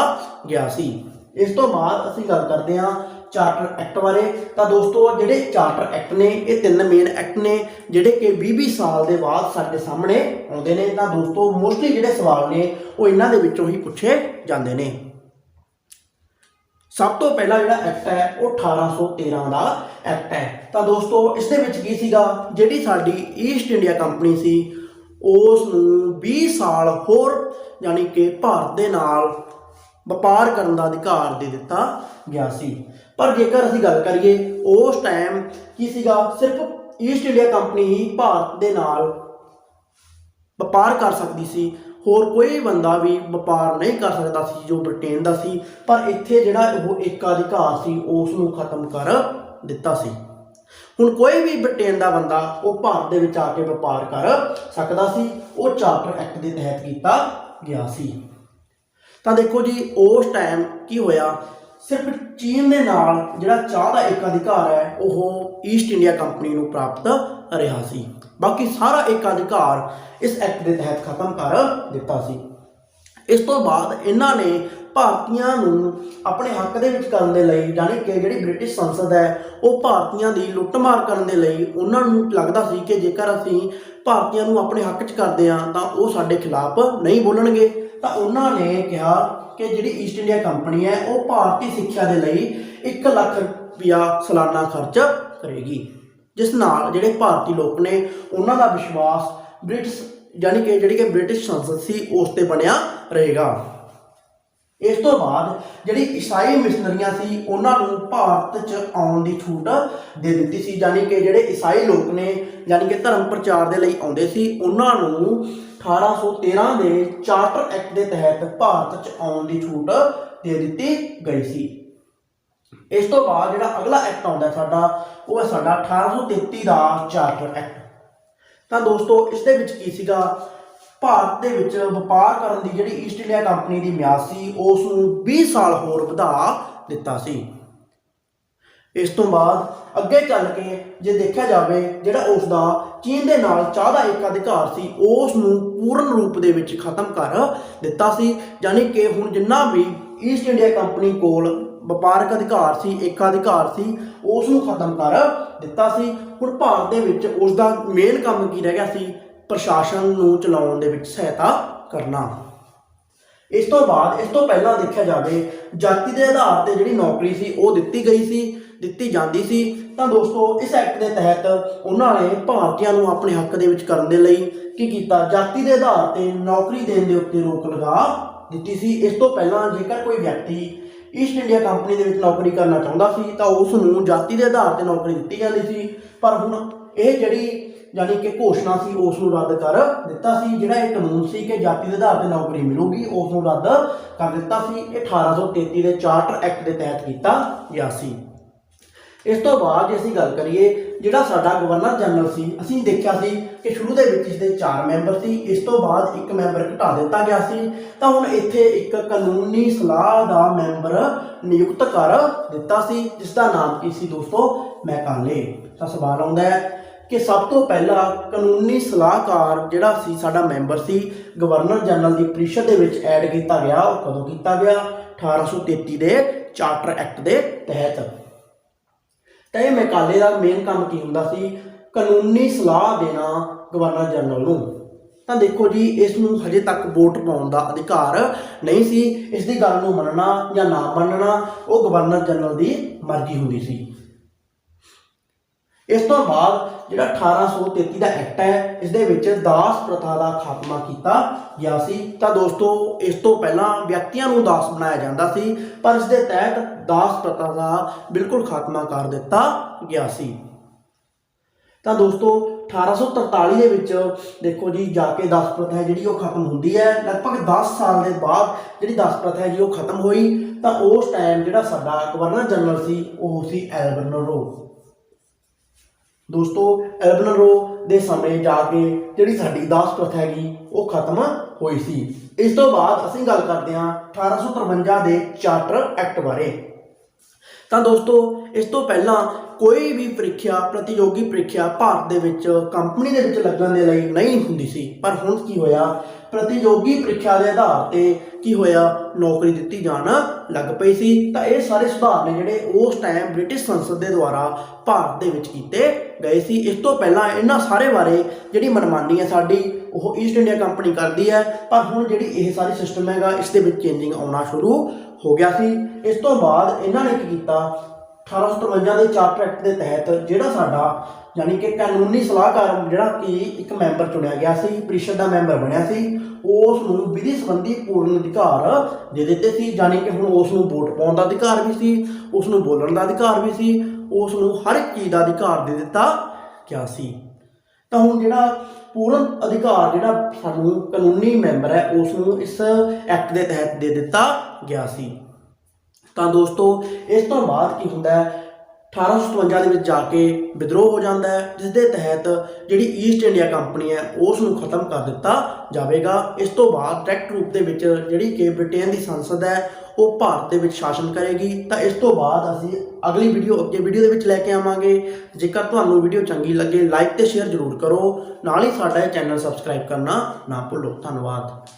ਗਿਆ ਸੀ। ਇਸ ਤੋਂ ਬਾਅਦ ਅਸੀਂ ਗੱਲ ਕਰਦੇ ਹਾਂ ਚਾਰਟਰ ਐਕਟ ਬਾਰੇ। ਤਾਂ ਦੋਸਤੋ ਜਿਹੜੇ ਚਾਰਟਰ ਐਕਟ ਨੇ ਇਹ 3 ਮੇਨ ਐਕਟ ਨੇ ਜਿਹੜੇ ਕਿ 20-20 ਸਾਲ ਦੇ ਬਾਅਦ ਸਾਡੇ ਸਾਹਮਣੇ ਆਉਂਦੇ ਨੇ। ਤਾਂ ਦੋਸਤੋ ਮੋਸਟਲੀ ਜਿਹੜੇ ਸਵਾਲ ਨੇ ਉਹ ਇਹਨਾਂ ਦੇ ਵਿੱਚੋਂ ਹੀ ਪੁੱਛੇ ਜਾਂਦੇ ਨੇ। ਸਭ ਤੋਂ ਪਹਿਲਾ ਜਿਹੜਾ ਐਕਟ ਹੈ ਉਹ 1813 ਦਾ ਐਕਟ ਹੈ। ਤਾਂ ਦੋਸਤੋ ਇਸ ਦੇ ਵਿੱਚ ਕੀ ਸੀਗਾ? ਜਿਹੜੀ ਸਾਡੀ ਈਸਟ ਇੰਡੀਆ ਕੰਪਨੀ ਸੀ ਉਸ ਨੂੰ 20 ਸਾਲ ਹੋਰ ਯਾਨੀ ਕਿ ਭਾਰਤ ਦੇ ਨਾਲ ਵਪਾਰ ਕਰਨ ਦਾ ਅਧਿਕਾਰ ਦੇ ਦਿੱਤਾ ਗਿਆ ਸੀ। ਪਰ ਜੇਕਰ ਅਸੀਂ ਗੱਲ ਕਰੀਏ ਉਸ ਟਾਈਮ ਕੀ ਸੀਗਾ? ਸਿਰਫ ਈਸਟ ਇੰਡੀਆ ਕੰਪਨੀ ਹੀ ਭਾਰਤ ਦੇ ਨਾਲ ਵਪਾਰ ਕਰ ਸਕਦੀ ਸੀ, ਹੋਰ ਕੋਈ ਬੰਦਾ ਵੀ ਵਪਾਰ ਨਹੀਂ ਕਰ ਸਕਦਾ ਸੀ ਜੋ ਬ੍ਰਿਟੇਨ ਦਾ ਸੀ। ਪਰ ਇੱਥੇ ਜਿਹੜਾ ਉਹ ਏਕਾਧਿਕਾਰ ਸੀ ਉਸ ਨੂੰ ਖਤਮ ਕਰ ਦਿੱਤਾ ਸੀ। ਹੁਣ ਕੋਈ ਵੀ ਬ੍ਰਿਟੇਨ ਦਾ ਬੰਦਾ ਉਹ ਭਾਰਤ ਦੇ ਵਿੱਚ ਆ ਕੇ ਵਪਾਰ ਕਰ ਸਕਦਾ ਸੀ। ਉਹ ਚਾਰਟਰ ਐਕਟ ਦੇ ਤਹਿਤ ਕੀਤਾ ਗਿਆ ਸੀ। ਤਾਂ ਦੇਖੋ ਜੀ ਉਸ ਟਾਈਮ ਕੀ ਹੋਇਆ? ਸਿਰਫ ਚੀਨ ਦੇ ਨਾਲ ਜਿਹੜਾ ਚਾਹ ਦਾ ਏਕਾਧਿਕਾਰ ਹੈ ਉਹ ਈਸਟ ਇੰਡੀਆ ਕੰਪਨੀ ਨੂੰ ਪ੍ਰਾਪਤ ਰਿਹਾ ਸੀ। ਬਾਕੀ ਸਾਰਾ ਏਕਾਧਿਕਾਰ ਇਸ ਐਕਟ ਦੇ ਤਹਿਤ ਖਤਮ ਕਰ ਦਿੱਤਾ ਸੀ। ਇਸ ਤੋਂ ਬਾਅਦ ਇਹਨਾਂ ਨੇ ਭਾਰਤੀਆਂ ਨੂੰ ਆਪਣੇ ਹੱਕ ਦੇ ਵਿੱਚ ਕਰਨ ਦੇ ਲਈ ਯਾਨੀ ਕਿ ਜਿਹੜੀ ਬ੍ਰਿਟਿਸ਼ ਸੰਸਦ ਹੈ ਉਹ ਭਾਰਤੀਆਂ ਦੀ ਲੁੱਟਮਾਰ ਕਰਨ ਦੇ ਲਈ ਉਹਨਾਂ ਨੂੰ ਲੱਗਦਾ ਸੀ ਕਿ ਜੇਕਰ ਅਸੀਂ ਭਾਰਤੀਆਂ ਨੂੰ ਆਪਣੇ ਹੱਕ 'ਚ ਕਰਦੇ ਹਾਂ ਤਾਂ ਉਹ ਸਾਡੇ ਖਿਲਾਫ ਨਹੀਂ ਬੋਲਣਗੇ। ਤਾਂ ਉਹਨਾਂ ਨੇ ਕਿਹਾ ਕਿ ਜਿਹੜੀ ਈਸਟ ਇੰਡੀਆ ਕੰਪਨੀ ਹੈ ਉਹ ਭਾਰਤੀ ਸਿੱਖਿਆ ਦੇ ਲਈ 1 ਲੱਖ ਰੁਪਇਆ ਸਾਲਾਨਾ ਖਰਚ ਕਰੇਗੀ, ਜਿਸ ਨਾਲ ਜਿਹੜੇ ਭਾਰਤੀ ਲੋਕ ਨੇ ਉਹਨਾਂ ਦਾ ਵਿਸ਼ਵਾਸ ਬ੍ਰਿਟਿਸ਼ ਯਾਨੀ ਕਿ ਜਿਹੜੀ ਕਿ ਬ੍ਰਿਟਿਸ਼ ਸੰਸਦ ਸੀ ਉਸ ਤੇ ਬਣਿਆ ਰਹੇਗਾ। ਇਸ ਤੋਂ ਬਾਅਦ ਜਿਹੜੀ ਈਸਾਈ ਮਿਸ਼ਨਰੀਆਂ ਸੀ ਉਹਨਾਂ ਨੂੰ ਭਾਰਤ 'ਚ ਆਉਣ ਦੀ ਛੂਟ ਦੇ ਦਿੱਤੀ ਸੀ। ਯਾਨੀ ਕਿ ਜਿਹੜੇ ਈਸਾਈ ਲੋਕ ਨੇ ਯਾਨੀ ਕਿ ਧਰਮ ਪ੍ਰਚਾਰ ਦੇ ਲਈ ਆਉਂਦੇ ਸੀ ਉਹਨਾਂ ਨੂੰ 1813 ਦੇ ਚਾਰਟਰ ਐਕਟ ਦੇ ਤਹਿਤ ਭਾਰਤ 'ਚ ਆਉਣ ਦੀ ਛੂਟ ਦੇ ਦਿੱਤੀ ਗਈ ਸੀ। ਇਸ ਤੋਂ ਬਾਅਦ ਜਿਹੜਾ ਅਗਲਾ ਐਕਟ ਆਉਂਦਾ ਸਾਡਾ ਉਹ ਹੈ ਸਾਡਾ 1833 ਦਾ ਚਾਰਟਰ ਐਕਟ। ਤਾਂ ਦੋਸਤੋ ਇਸ ਦੇ ਵਿੱਚ ਕੀ ਸੀਗਾ? ਭਾਰਤ ਦੇ ਵਿੱਚ ਵਪਾਰ ਕਰਨ ਦੀ ਜਿਹੜੀ ਈਸਟ ਇੰਡੀਆ ਕੰਪਨੀ ਦੀ ਮਿਆਦ ਸੀ ਉਸ ਨੂੰ 20 ਸਾਲ ਹੋਰ ਵਧਾ ਦਿੱਤਾ ਸੀ। ਇਸ ਤੋਂ ਬਾਅਦ ਅੱਗੇ ਚੱਲ ਕੇ ਜੇ ਦੇਖਿਆ ਜਾਵੇ ਜਿਹੜਾ ਉਸ ਦਾ ਚੀਨ ਦੇ ਨਾਲ ਚਾਹ ਦਾ ਏਕਾਧਿਕਾਰ ਸੀ ਉਸ ਨੂੰ ਪੂਰਨ ਰੂਪ ਦੇ ਵਿੱਚ ਖਤਮ ਕਰ ਦਿੱਤਾ ਸੀ। ਯਾਨੀ ਕਿ ਹੁਣ ਜਿੰਨਾ ਵੀ ਈਸਟ ਇੰਡੀਆ ਕੰਪਨੀ ਕੋਲ ਵਪਾਰਕ ਅਧਿਕਾਰ ਸੀ, ਏਕਾਧਿਕਾਰ ਸੀ, ਉਸ ਨੂੰ ਖਤਮ ਕਰ ਦਿੱਤਾ ਸੀ। ਹੁਣ ਭਾਰਤ ਦੇ ਵਿੱਚ ਉਸ ਦਾ ਮੇਨ ਕੰਮ ਕੀ ਰਹਿ ਗਿਆ ਸੀ? ਪ੍ਰਸ਼ਾਸਨ ਨੂੰ ਚਲਾਉਣ ਦੇ ਵਿੱਚ ਸਹਾਇਤਾ ਕਰਨਾ। ਇਸ ਤੋਂ ਬਾਅਦ ਇਸ ਤੋਂ ਪਹਿਲਾਂ ਦੇਖਿਆ ਜਾਵੇ ਜਾਤੀ ਦੇ ਆਧਾਰ ਤੇ ਜਿਹੜੀ ਨੌਕਰੀ ਸੀ ਉਹ ਦਿੱਤੀ ਜਾਂਦੀ ਸੀ। ਤਾਂ ਦੋਸਤੋ ਇਸ ਐਕਟ ਦੇ ਤਹਿਤ ਉਹਨਾਂ ਨੇ ਭਾਰਤੀਆਂ ਨੂੰ ਆਪਣੇ ਹੱਕ ਦੇ ਵਿੱਚ ਕਰਨ ਦੇ ਲਈ ਕੀ ਕੀਤਾ, ਜਾਤੀ ਦੇ ਆਧਾਰ ਤੇ ਨੌਕਰੀ ਦੇਣ ਦੇ ਉੱਤੇ ਰੋਕ ਲਗਾ ਦਿੱਤੀ ਸੀ। ਇਸ ਤੋਂ ਪਹਿਲਾਂ ਜੇਕਰ ਕੋਈ ਵਿਅਕਤੀ ਈਸਟ ਇੰਡੀਆ ਕੰਪਨੀ ਦੇ ਵਿੱਚ ਨੌਕਰੀ ਕਰਨਾ ਚਾਹੁੰਦਾ ਸੀ ਤਾਂ ਉਸ ਨੂੰ ਜਾਤੀ ਦੇ ਆਧਾਰ ਤੇ ਨੌਕਰੀ ਦਿੱਤੀ ਜਾਂਦੀ ਸੀ, ਪਰ ਹੁਣ ਇਹ ਜਿਹੜੀ ਯਾਨੀ ਕਿ ਘੋਸ਼ਣਾ ਸੀ ਉਸ ਨੂੰ ਰੱਦ ਕਰ ਦਿੱਤਾ ਸੀ। ਜਿਹੜਾ ਇਹ ਕਾਨੂੰਨ ਸੀ ਕਿ ਜਾਤੀ ਦੇ ਆਧਾਰ ਤੇ ਨੌਕਰੀ ਮਿਲੂਗੀ ਉਸ ਨੂੰ ਰੱਦ ਕਰ ਦਿੱਤਾ ਸੀ। ਇਹ 1833 ਦੇ ਚਾਰਟਰ ਐਕਟ ਦੇ ਤਹਿਤ ਕੀਤਾ ਗਿਆ ਸੀ। ਇਸ ਤੋਂ ਬਾਅਦ ਜੇ ਅਸੀਂ ਗੱਲ ਕਰੀਏ ਜਿਹੜਾ ਸਾਡਾ ਗਵਰਨਰ ਜਨਰਲ ਸੀ, ਅਸੀਂ ਦੇਖਿਆ ਸੀ ਕਿ ਸ਼ੁਰੂ ਦੇ ਵਿੱਚ ਇਸਦੇ 4 ਮੈਂਬਰ ਸੀ, ਇਸ ਤੋਂ ਬਾਅਦ 1 ਮੈਂਬਰ ਘਟਾ ਦਿੱਤਾ ਗਿਆ ਸੀ। ਤਾਂ ਹੁਣ ਇੱਥੇ ਇੱਕ ਕਾਨੂੰਨੀ ਸਲਾਹ ਦਾ ਮੈਂਬਰ ਨਿਯੁਕਤ ਕਰ ਦਿੱਤਾ ਸੀ, ਜਿਸ ਦਾ ਨਾਮ ਕੀ ਸੀ ਦੋਸਤੋ, ਮੈਕਾਲੇ। ਤਾਂ ਸਵਾਲ ਆਉਂਦਾ ਹੈ ਕਿ ਸਭ ਤੋਂ ਪਹਿਲਾਂ ਕਾਨੂੰਨੀ ਸਲਾਹਕਾਰ ਜਿਹੜਾ ਸੀ ਸਾਡਾ ਮੈਂਬਰ ਸੀ ਗਵਰਨਰ ਜਨਰਲ ਦੀ ਪ੍ਰੀਸ਼ਦ ਦੇ ਵਿੱਚ ਐਡ ਕੀਤਾ ਗਿਆ, ਉਹ ਕਦੋਂ ਕੀਤਾ ਗਿਆ, 1833 ਦੇ ਚਾਰਟਰ ਐਕਟ ਦੇ ਤਹਿਤ। ਤਾਂ ਇਹ ਮੈਕਾਲੇ ਦਾ ਮੇਨ ਕੰਮ ਕੀ ਹੁੰਦਾ ਸੀ, ਕਾਨੂੰਨੀ ਸਲਾਹ ਦੇਣਾ ਗਵਰਨਰ ਜਨਰਲ ਨੂੰ। ਤਾਂ ਦੇਖੋ ਜੀ, ਇਸ ਨੂੰ ਹਜੇ ਤੱਕ ਵੋਟ ਪਾਉਣ ਦਾ ਅਧਿਕਾਰ ਨਹੀਂ ਸੀ, ਇਸ ਦੀ ਗੱਲ ਨੂੰ ਮੰਨਣਾ ਜਾਂ ਨਾ ਮੰਨਣਾ ਉਹ ਗਵਰਨਰ ਜਨਰਲ ਦੀ ਮਰਜ਼ੀ ਹੁੰਦੀ ਸੀ। ਇਸ ਤੋਂ ਬਾਅਦ ਜਿਹੜਾ 1833 ਦਾ ਐਕਟ ਹੈ, ਇਸ ਦੇ ਵਿੱਚ ਦਾਸ ਪ੍ਰਥਾ ਦਾ ਖਾਤਮਾ ਕੀਤਾ ਗਿਆ ਸੀ। ਤਾਂ ਦੋਸਤੋ ਇਸ ਤੋਂ ਪਹਿਲਾਂ ਵਿਅਕਤੀਆਂ ਨੂੰ ਦਾਸ ਬਣਾਇਆ ਜਾਂਦਾ ਸੀ, ਪਰ ਇਸ ਦੇ ਤਹਿਤ ਦਾਸ ਪ੍ਰਥਾ ਦਾ ਬਿਲਕੁਲ ਖਾਤਮਾ ਕਰ ਦਿੱਤਾ ਗਿਆ ਸੀ। ਤਾਂ ਦੋਸਤੋ 1843 ਦੇ ਵਿੱਚ ਦੇਖੋ ਜੀ ਜਾ ਕੇ ਦਾਸ ਪ੍ਰਥਾ ਹੈ ਜਿਹੜੀ ਉਹ ਖਤਮ ਹੁੰਦੀ ਹੈ। ਲਗਭਗ 10 ਸਾਲ ਦੇ ਬਾਅਦ ਜਿਹੜੀ ਦਾਸ ਪ੍ਰਥਾ ਹੈ ਜੀ ਉਹ ਖਤਮ ਹੋਈ। ਤਾਂ ਉਸ ਟਾਈਮ ਜਿਹੜਾ ਸਾਡਾ ਗਵਰਨਰ ਜਨਰਲ ਸੀ ਉਹ ਸੀ ਐਲਬਰਟ ਰੋ। ਦੋਸਤੋ ਐਲਬਰਟ ਰੋ ਦੇ ਸਮੇਂ ਜਾ ਕੇ ਜਿਹੜੀ ਸਾਡੀ ਦਾਸ ਪ੍ਰਥਾ ਹੈਗੀ ਉਹ ਖਤਮ ਹੋਈ ਸੀ। ਇਸ ਤੋਂ ਬਾਅਦ ਅਸੀਂ ਗੱਲ ਕਰਦੇ ਹਾਂ 1853 ਦੇ ਚਾਰਟਰ ਐਕਟ ਬਾਰੇ। ਤਾਂ ਦੋਸਤੋ ਇਸ ਤੋਂ ਪਹਿਲਾਂ ਕੋਈ ਵੀ ਪ੍ਰੀਖਿਆ, ਪ੍ਰਤੀਯੋਗੀ ਪ੍ਰੀਖਿਆ ਭਾਰਤ ਦੇ ਵਿੱਚ ਕੰਪਨੀ ਦੇ ਵਿੱਚ ਲੱਗਣ ਦੇ ਲਈ ਨਹੀਂ ਹੁੰਦੀ ਸੀ, ਪਰ ਹੁਣ ਕੀ ਹੋਇਆ, ਪ੍ਰਤੀਯੋਗੀ ਪ੍ਰੀਖਿਆ ਦੇ ਆਧਾਰ ਤੇ ਕੀ ਹੋਇਆ, ਨੌਕਰੀ ਦਿੱਤੀ ਜਾਣ ਲੱਗ ਪਈ ਸੀ। ਤਾਂ ਇਹ ਸਾਰੇ ਸੁਧਾਰ ਨੇ ਜਿਹੜੇ ਉਸ ਟਾਈਮ ਬ੍ਰਿਟਿਸ਼ ਸੰਸਦ ਦੇ ਦੁਆਰਾ ਭਾਰਤ ਦੇ ਵਿੱਚ ਕੀਤੇ ਗਏ ਸੀ। ਇਸ ਤੋਂ ਪਹਿਲਾਂ ਇਹਨਾਂ ਸਾਰੇ ਬਾਰੇ ਜਿਹੜੀ ਮਨਮਾਨੀ ਹੈ ਸਾਡੀ ਉਹ ਈਸਟ ਇੰਡੀਆ ਕੰਪਨੀ ਕਰਦੀ ਹੈ, ਪਰ ਹੁਣ ਜਿਹੜੀ ਇਹ ਸਾਰੀ ਸਿਸਟਮ ਹੈਗਾ ਇਸ ਦੇ ਵਿੱਚ ਚੇਂਜਿੰਗ ਆਉਣਾ ਸ਼ੁਰੂ ਹੋ ਗਿਆ ਸੀ। ਇਸ ਤੋਂ ਬਾਅਦ ਇਹਨਾਂ ਨੇ ਕੀ ਕੀਤਾ, 1853 ਦੇ ਚਾਰਟਰ ਐਕਟ ਦੇ ਤਹਿਤ ਜਿਹੜਾ ਸਾਡਾ ਯਾਨੀ ਕਿ ਕਾਨੂੰਨੀ ਸਲਾਹਕਾਰ ਜਿਹੜਾ ਕਿ ਇੱਕ ਮੈਂਬਰ ਚੁਣਿਆ ਗਿਆ ਸੀ, ਪ੍ਰੀਸ਼ਦ ਦਾ ਮੈਂਬਰ ਬਣਿਆ ਸੀ, ਉਸ ਨੂੰ ਵਿਧੀ ਸੰਬੰਧੀ ਪੂਰਨ ਅਧਿਕਾਰ ਦੇ ਦਿੱਤੇ ਸੀ। ਯਾਨੀ ਕਿ ਹੁਣ ਉਸ ਨੂੰ ਵੋਟ ਪਾਉਣ ਦਾ ਅਧਿਕਾਰ ਵੀ ਸੀ, ਉਸ ਨੂੰ ਬੋਲਣ ਦਾ ਅਧਿਕਾਰ ਵੀ ਸੀ, ਉਸ ਨੂੰ ਹਰ ਇੱਕ ਚੀਜ਼ ਦਾ ਅਧਿਕਾਰ ਦੇ ਦਿੱਤਾ ਗਿਆ ਸੀ। ਤਾਂ ਹੁਣ ਜਿਹੜਾ ਪੂਰਨ ਅਧਿਕਾਰ ਜਿਹੜਾ ਸਾਨੂੰ ਕਾਨੂੰਨੀ ਮੈਂਬਰ ਹੈ ਉਸ ਨੂੰ ਇਸ ਐਕਟ ਦੇ ਤਹਿਤ ਦੇ ਦਿੱਤਾ ਗਿਆ ਸੀ। ਤਾਂ ਦੋਸਤੋ ਇਸ ਤੋਂ ਬਾਅਦ ਕੀ ਹੁੰਦਾ ਹੈ, 1857 ਦੇ ਵਿੱਚ ਜਾ ਕੇ ਵਿਦਰੋਹ ਹੋ ਜਾਂਦਾ ਹੈ, ਜਿਸ ਦੇ ਤਹਿਤ ਜਿਹੜੀ ਈਸਟ ਇੰਡੀਆ ਕੰਪਨੀ ਹੈ ਉਸ ਨੂੰ ਖਤਮ ਕਰ ਦਿੱਤਾ ਜਾਵੇਗਾ। ਇਸ ਤੋਂ ਬਾਅਦ ਡਾਇਰੈਕਟ ਰੂਪ ਦੇ ਵਿੱਚ ਜਿਹੜੀ ਕਿ ਬ੍ਰਿਟੇਨ ਦੀ ਸੰਸਦ ਹੈ ਉਹ ਭਾਰਤ ਦੇ ਵਿੱਚ ਸ਼ਾਸਨ ਕਰੇਗੀ। ਤਾਂ ਇਸ ਤੋਂ ਬਾਅਦ ਅਸੀਂ ਅਗਲੀ ਅੱਗੇ ਵੀਡੀਓ ਦੇ ਵਿੱਚ ਲੈ ਕੇ ਆਵਾਂਗੇ। ਜੇਕਰ ਤੁਹਾਨੂੰ ਵੀਡੀਓ ਚੰਗੀ ਲੱਗੇ ਲਾਈਕ ਤੇ ਸ਼ੇਅਰ ਜ਼ਰੂਰ ਕਰੋ, ਨਾਲ ਹੀ ਸਾਡਾ ਇਹ ਚੈਨਲ ਸਬਸਕ੍ਰਾਈਬ ਕਰਨਾ ਨਾ ਭੁੱਲੋ। ਧੰਨਵਾਦ।